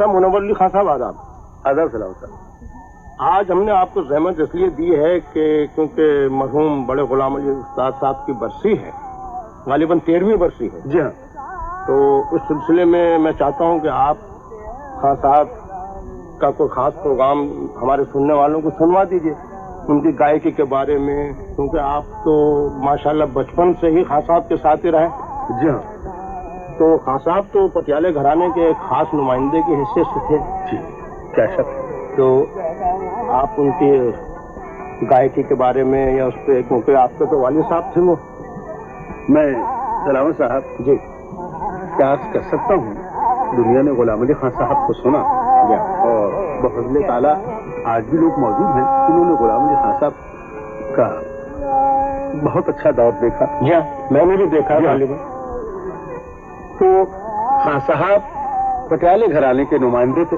صاحب منور علی خان صاحب آداب. آداب سلام صاحب. آج ہم نے آپ کو زحمت اس لیے دی ہے کہ کیونکہ مرحوم بڑے غلام علی استاد صاحب کی برسی ہے, غالباً 13ویں برسی ہے. جی ہاں. تو اس سلسلے میں میں چاہتا ہوں کہ آپ خان صاحب کا کوئی خاص پروگرام ہمارے سننے والوں کو سنوا دیجیے ان کی گائکی کے بارے میں, کیونکہ آپ تو ماشاءاللہ بچپن سے ہی خان صاحب کے ساتھ ہی رہے. جی ہاں. تو خان صاحب تو پٹیالے گھرانے کے ایک خاص نمائندے کی حیثیت سے تھے. جی کیا شک. تو آپ ان کی گائکی کے بارے میں یا اس پہ, کیونکہ آپ کے تو والد صاحب تھے وہ. میں سلامت صاحب جی کیا عرض کر سکتا ہوں, دنیا نے غلام علی خان صاحب کو سنا اور بفضل تعالیٰ آج بھی لوگ موجود ہیں جنہوں نے غلام علی خان صاحب کا بہت اچھا دور دیکھا. جی میں نے بھی دیکھا غالباً. تو خان صاحب پٹیالے گھرانے کے نمائندے تھے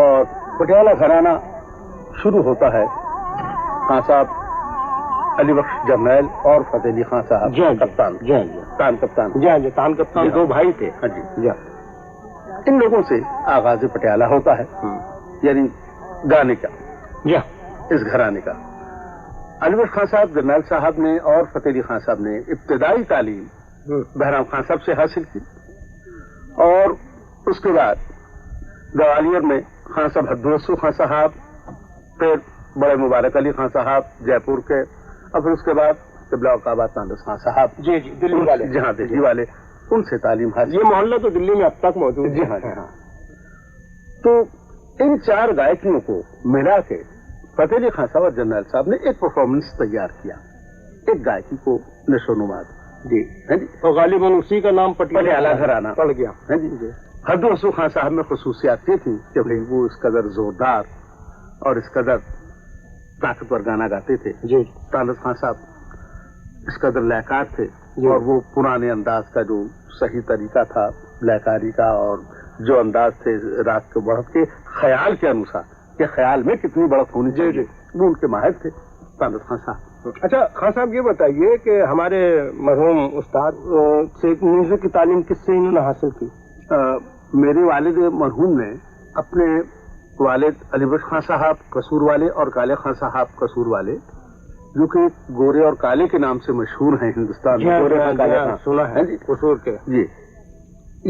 اور پٹیالہ گھرانہ شروع ہوتا ہے خان صاحب علی بخش جرنیل اور فتح علی خان صاحب کپتان. تان کپتان دو بھائی تھے. ہاں جی. ان لوگوں سے آغاز پٹیالہ ہوتا ہے, یعنی گانے کا, اس گھرانے کا. علی بخش خان صاحب جرنیل صاحب نے اور فتح علی خان صاحب نے ابتدائی تعلیم بہرام خان صاحب سے حاصل کی اور اس کے بعد گوالیر میں خان صاحب حدوسو خان صاحب, پھر بڑے مبارک علی خان صاحب جے پور کے, اور پھر اس کے بعد قبلہ اوقاباد تانڈس خان صاحب جی دلی والے, جہاں دلی والے, ان سے تعلیم حاصل. یہ محلہ تو دلی میں اب تک موجود ہے. جی ہاں. تو ان 4 گائکیوں کو ملا کے فتح علی خان صاحب اور جرنیل صاحب نے ایک پرفارمنس تیار کیا, ایک گائکی کو نشو نما. جی تو غالباً اسی کا نام پٹیالہ گھرانہ پڑ گیا. حدوسو خان صاحب میں خصوصیات یہ تھیں کہ بھائی وہ اس قدر زوردار اور اس قدر طاقتور گانا گاتے تھے. جی تانڈس خان صاحب اس قدر لہکار تھے اور وہ پرانے انداز کا جو صحیح طریقہ تھا لہکاری کا اور جو انداز تھے رات کے بڑھت کے خیال کے انوسار کہ خیال میں کتنی بڑھت ہونی چاہیے, وہ ان کے ماہر تھے تانڈس خان صاحب. اچھا خان صاحب یہ بتائیے کہ ہمارے مرحوم استاد سے میوزک کی تعلیم کس سے انہوں نے حاصل کی؟ میرے والد مرحوم نے اپنے والد علی بخش خان صاحب قصور والے اور کالے خان صاحب قصور والے, جو کہ گورے اور کالے کے نام سے مشہور ہیں ہندوستان میں. گورے اور کالے سنا ہے قصور کے. جی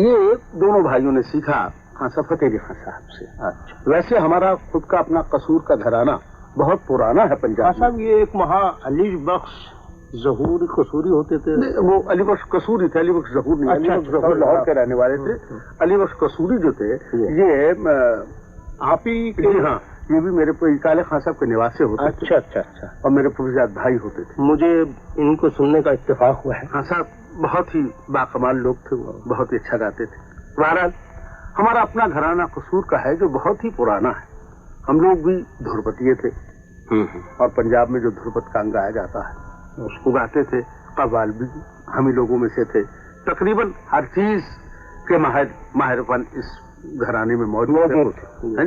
یہ دونوں بھائیوں نے سیکھا خان صاحب فتح علی خان صاحب سے. اچھا. ویسے ہمارا خود کا اپنا قصور کا گھرانہ بہت پرانا ہے پنجاب. صاحب یہ ایک وہاں علی بخش ظہور قصوری ہوتے تھے. وہ علی بخش قصوری تھے, علی بخش ظہور نہیں. علی بخش ظہور لاہور کے رہنے والے تھے. علی بخش قصوری جو تھے یہ آپ ہی. جی ہاں, یہ بھی میرے کالے خان صاحب کے نواسے ہوتے تھے. اچھا. اور میرے پرزیاد بھائی ہوتے تھے. مجھے ان کو سننے کا اتفاق ہوا ہے. خان صاحب بہت ہی باکمال لوگ تھے, وہ بہت ہی اچھا گاتے تھے. بہرحال ہمارا اپنا گھرانہ قصور کا ہے جو بہت ہی پرانا ہے. ہم لوگ بھی دھرپتیے تھے اور پنجاب میں جو دھرپت کام گایا جاتا ہے اس کو گاتے تھے. قوال بھی ہم ہی لوگوں میں سے تھے. تقریباً ہر چیز کے ماہر فن اس گھرانے میں موجود ہے.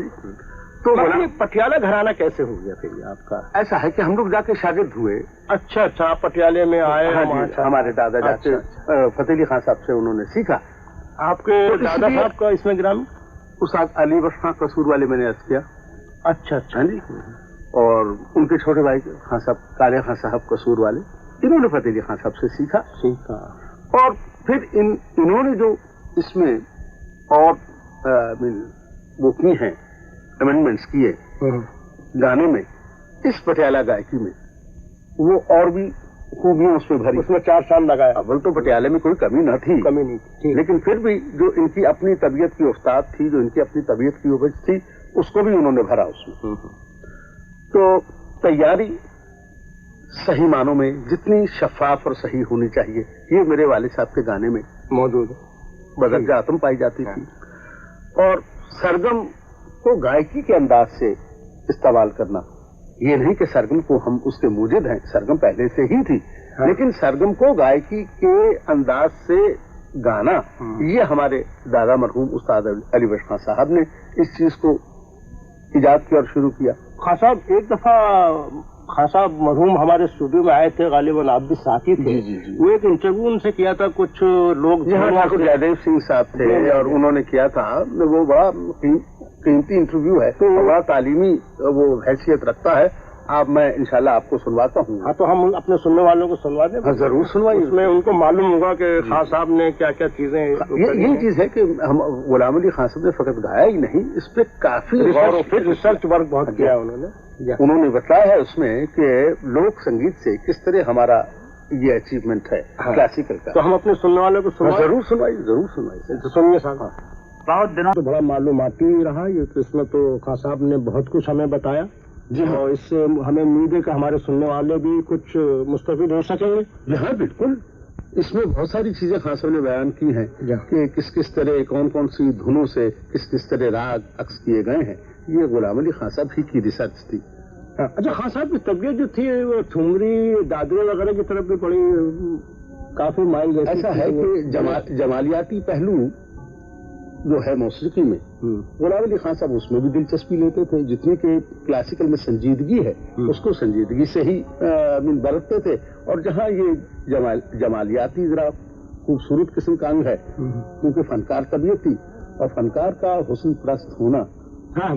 تو پٹیالہ گھرانہ کیسے ہو گیا پھر آپ کا؟ ایسا ہے کہ ہم لوگ جا کے شاگرد ہوئے. اچھا آپ پٹیالے میں آئے. ہمارے دادا جا کے فتح علی خان صاحب سے انہوں نے سیکھا. آپ کے دادا صاحب کا اس میں گرام استاد علی بخش خان قصور والے میں نے عرض کیا. اچھا جی. اور ان کے چھوٹے بھائی خان صاحب کالے خان صاحب قصور والے, انہوں نے فتح علی خان صاحب سے سیکھا. اور پھر انہوں نے جو اس میں اور وہ کی ہیں امینڈمنٹس کیے گانے میں, اس پٹیالہ گائکی میں وہ اور بھی خوبیاں اس میں بھری. اس میں 4 سال لگایا. اول تو پٹیالے میں کوئی کمی نہ تھی, لیکن پھر بھی جو ان کی اپنی طبیعت کی استاد تھی, جو ان کی اپنی طبیعت کی وجہ تھی, اس کو بھی انہوں نے بھرا اس میں. تو تیاری صحیح معنوں میں جتنی شفاف اور صحیح ہونی چاہیے یہ میرے والد صاحب کے گانے میں موجود بدرجہ آتم پائی جاتی تھی. اور سرگم کو گائکی کے انداز سے استعمال کرنا, یہ نہیں کہ سرگم کو ہم اس کے موجد ہیں, سرگم پہلے سے ہی تھی, لیکن سرگم کو گائکی کے انداز سے گانا, یہ ہمارے دادا مرحوم استاد علی بخش خان صاحب نے اس چیز کو ایجاد کیا اور شروع کیا. خان صاحب ایک دفعہ خان صاحب مرحوم ہمارے اسٹوڈیو میں آئے تھے، غالباً آپ بھی ساتھی تھے. وہ ایک انٹرویو ان سے کیا تھا، کچھ لوگ ٹھاکر جیدیو سنگھ صاحب تھے اور انہوں نے کیا تھا. وہ بڑا قیمتی انٹرویو ہے، بڑا تعلیمی وہ حیثیت رکھتا ہے. آپ میں انشاءاللہ آپ کو سنواتا ہوں. ہاں تو ہم اپنے سننے والوں کو سنوا دیں. ضرور سنوائیے. اس میں ان کو معلوم ہوگا کہ خان صاحب نے کیا کیا چیزیں. یہی چیز ہے کہ ہم غلام علی خان صاحب نے فقط گایا ہی نہیں، اس پہ کافی غور و فکر ریسرچ ورک بہت کیا انہوں نے بتایا ہے اس میں کہ لوک سنگیت سے کس طرح ہمارا یہ اچیومنٹ ہے کلاسیکل کا. تو ہم اپنے سننے والوں کو ضرور سنوائیے، ضرور سنوائیے. تو سنیے صاحب. بہت دنوں تو بڑا معلوماتی رہا یہ، تو اس میں تو خان صاحب نے بہت کچھ ہمیں بتایا. جی ہاں، اور اس سے ہمیں امید ہے کہ ہمارے سننے والے بھی کچھ مستفید ہو سکیں گے. جی ہاں بالکل. اس میں بہت ساری چیزیں خان صاحب نے بیان کی ہیں کہ کس طرح کون کون سی دھنوں سے کس طرح راگ عکس کیے گئے ہیں. یہ غلام علی خان صاحب ہی کی ریسرچ تھی. اچھا، خان صاحب کی طبیعت جو تھی وہ ٹھمری دادرے وغیرہ کی طرف بھی پڑی کافی مائل. ایسا ہے کہ جمالیاتی پہلو جو ہے موسیقی میں غلام علی خان صاحب اس میں بھی دلچسپی لیتے تھے. جتنی کہ کلاسیکل میں سنجیدگی ہے اس کو سنجیدگی سے ہی برتتے تھے. اور جہاں یہ جمالیاتی ذرا خوبصورت قسم کا انگ ہے کیونکہ فنکار طبیعت تھی اور فنکار کا حسن پرست ہونا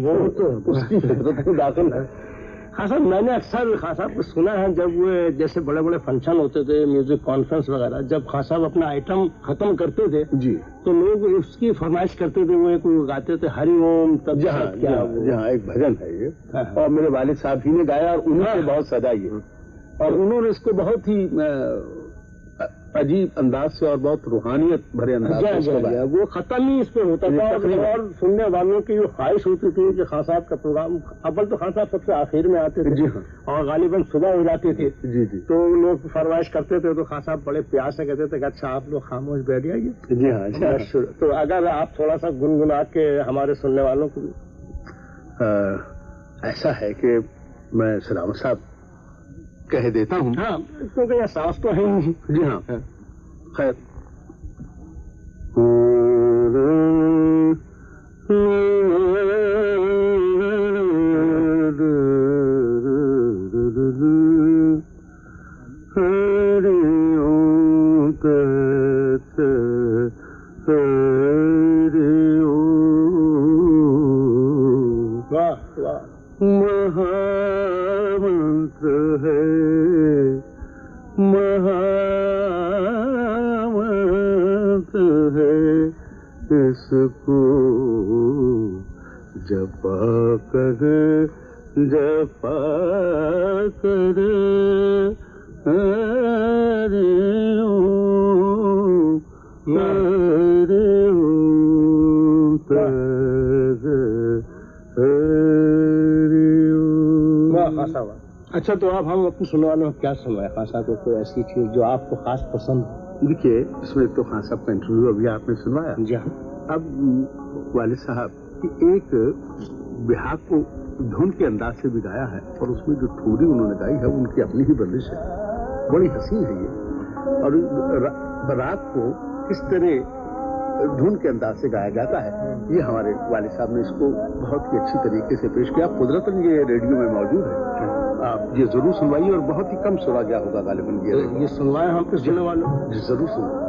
وہ تو اس کی فطرت میں داخل ہے. خان صاحب میں نے اکثر خان صاحب کو سنا ہے جب وہ جیسے بڑے بڑے فنکشن ہوتے تھے، میوزک کانفرنس وغیرہ، جب خان صاحب اپنا آئٹم ختم کرتے تھے جی تو لوگ اس کی فرمائش کرتے تھے، وہ ایک گاتے تھے ہری اوم. جہاں ایک بھجن ہے یہ، اور میرے والد صاحب ہی نے گایا اور انہوں نے بہت سجا یہ، اور انہوں نے اس کو بہت ہی عجیب انداز سے اور بہت روحانیت بھرے انداز سے گایا. وہ ختم ہی اس پہ ہوتا تھا اور سننے والوں کی یہ خواہش ہوتی تھی کہ خان صاحب کا پروگرام اول تو خان صاحب سب سے آخر میں آتے تھے. جی ہاں. اور غالباً صبح ہو جاتی تھی. جی جی. تو لوگ فرمائش کرتے تھے تو خان صاحب بڑے پیار سے کہتے تھے کہ اچھا آپ لوگ خاموش بیٹھ جائیے. جی ہاں. تو اگر آپ تھوڑا سا گنگنا کے ہمارے سننے والوں کو ایسا ہے کہ میں سلامت صاحب کہہ دیتا ہوں. ہاں کیونکہ یہ سانس تو ہے. جی ہاں خیر. اس کو جپا کر اچھا تو اب ہم اپنے سننے والوں کو کیا سنوائے خان صاحب کو کوئی ایسی چیز جو آپ کو خاص پسند؟ دیکھیے اس میں تو خان صاحب کا انٹرویو ابھی آپ نے سنوایا. جی ہاں. اب والد صاحب کی ایک بہار کو دھن کے انداز سے بھی گایا ہے اور اس میں جو ٹھوری انہوں نے گائی ہے ان کی اپنی ہی بندش ہے. بڑی حسین ہے یہ. اور رات کو کس طرح دھن کے انداز سے گایا جاتا ہے یہ ہمارے والد صاحب نے اس کو بہت ہی اچھی طریقے سے پیش کیا. قدرتاً یہ ریڈیو میں موجود ہے، آپ یہ ضرور سنوائیے. اور بہت ہی کم سنا گیا ہوگا غالباً. یہ سنوائے ہم کس سننے والوں. ضرور سنوائیے.